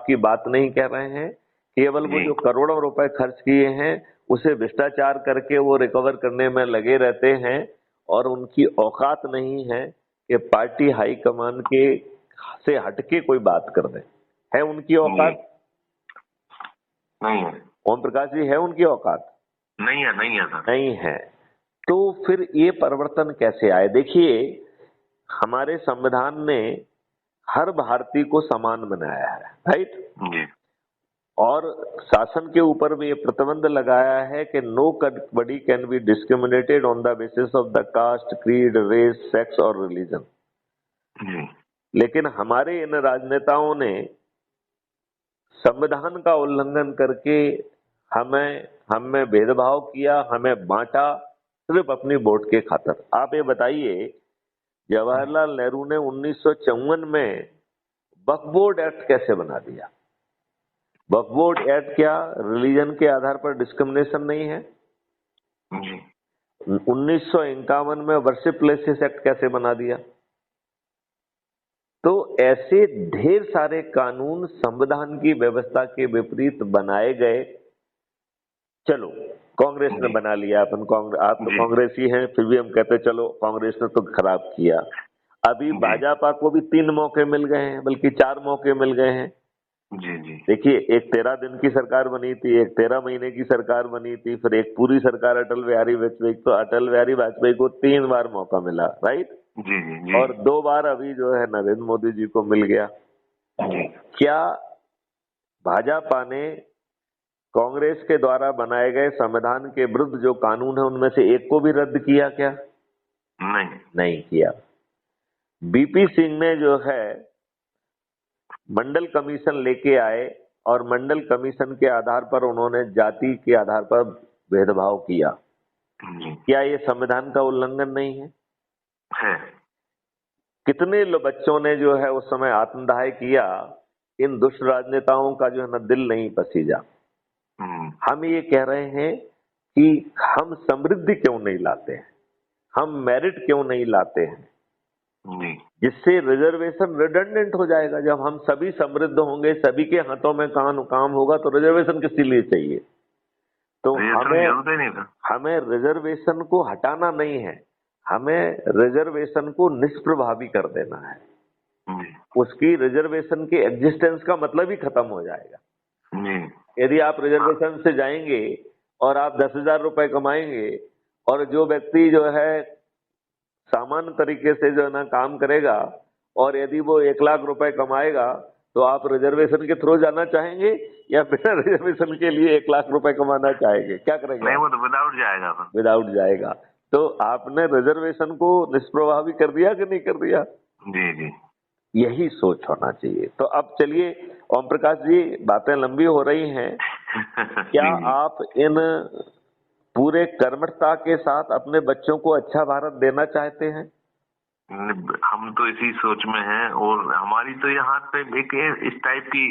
की बात नहीं कह रहे हैं, केवल वो जो करोड़ों रुपए खर्च किए हैं उसे भ्रष्टाचार करके वो रिकवर करने में लगे रहते हैं और उनकी औकात नहीं है कि पार्टी हाईकमान के से हटके कोई बात कर दे। है उनकी औकात? नहीं है। ओम प्रकाश जी, है उनकी औकात? नहीं है, नहीं है सर। नहीं है। तो फिर ये परिवर्तन कैसे आए? देखिए, हमारे संविधान ने हर भारतीय को समान बनाया है, राइट जी। और शासन के ऊपर भी ये प्रतिबंध लगाया है कि nobody can be discriminated on the basis of the caste, creed, race, sex और रिलीजन। जी। लेकिन हमारे इन राजनेताओं ने संविधान का उल्लंघन करके हमें भेदभाव किया, हमें बांटा सिर्फ अपनी वोट के खातिर। आप ये बताइए, जवाहरलाल नेहरू ने 1954 में वक्फ बोर्ड एक्ट कैसे बना दिया? वक्फ बोर्ड एक्ट क्या रिलीजन के आधार पर डिस्क्रिमिनेशन नहीं है? जी। 1951 में वर्शिप प्लेसेस एक्ट कैसे बना दिया? तो ऐसे ढेर सारे कानून संविधान की व्यवस्था के विपरीत बनाए गए। चलो, कांग्रेस ने बना लिया, आप तो कांग्रेसी हैं, फिर भी हम कहते चलो कांग्रेस ने तो खराब किया। अभी भाजपा को भी 3 मौके मिल गए हैं, बल्कि 4 मौके मिल गए हैं। जी जी। देखिए, एक 13 दिन की सरकार बनी थी, एक 13 महीने की सरकार बनी थी, फिर एक पूरी सरकार अटल बिहारी वाजपेयी। तो अटल बिहारी वाजपेयी को 3 बार मौका मिला, राइट? जी जी जी। और 2 बार अभी जो है नरेंद्र मोदी जी को मिल गया। जी। क्या भाजपा ने कांग्रेस के द्वारा बनाए गए संविधान के विरुद्ध जो कानून है उनमें से एक को भी रद्द किया क्या? नहीं किया। बीपी सिंह ने जो है मंडल कमीशन लेके आए और मंडल कमीशन के आधार पर उन्होंने जाति के आधार पर भेदभाव किया। क्या ये संविधान का उल्लंघन नहीं है? कितने बच्चों ने जो है उस समय आत्मदाह किया, इन दुष्ट राजनेताओं का जो है ना दिल नहीं पसीजा। हम ये कह रहे हैं कि हम समृद्धि क्यों नहीं लाते हैं, हम मेरिट क्यों नहीं लाते हैं, जिससे रिजर्वेशन रिडंडेंट हो जाएगा। जब हम सभी समृद्ध होंगे, सभी के हाथों में काम होगा, तो रिजर्वेशन किस लिए चाहिए? तो हमें रिजर्वेशन को हटाना नहीं है, हमें रिजर्वेशन को निष्प्रभावी कर देना है। उसकी रिजर्वेशन के एग्जिस्टेंस का मतलब ही खत्म हो जाएगा। यदि आप रिजर्वेशन से जाएंगे और आप 10,000 रुपए कमाएंगे और जो व्यक्ति जो है सामान्य तरीके से जो है ना काम करेगा और यदि वो 1 लाख रुपए कमाएगा, तो आप रिजर्वेशन के थ्रू जाना चाहेंगे या बिना रिजर्वेशन के लिए 1 लाख रुपए कमाना चाहेंगे? क्या करेंगे? नहीं, वो तो विदाउट जाएगा। विदाउट जाएगा। तो आपने रिजर्वेशन को निष्प्रभावी कर दिया कि नहीं कर दिया? जी जी। यही सोच होना चाहिए। तो अब चलिए ओम प्रकाश जी, बातें लंबी हो रही हैं। क्या आप इन पूरे कर्मठता के साथ अपने बच्चों को अच्छा भारत देना चाहते हैं? हम तो इसी सोच में हैं और हमारी तो यहाँ पे एक इस टाइप की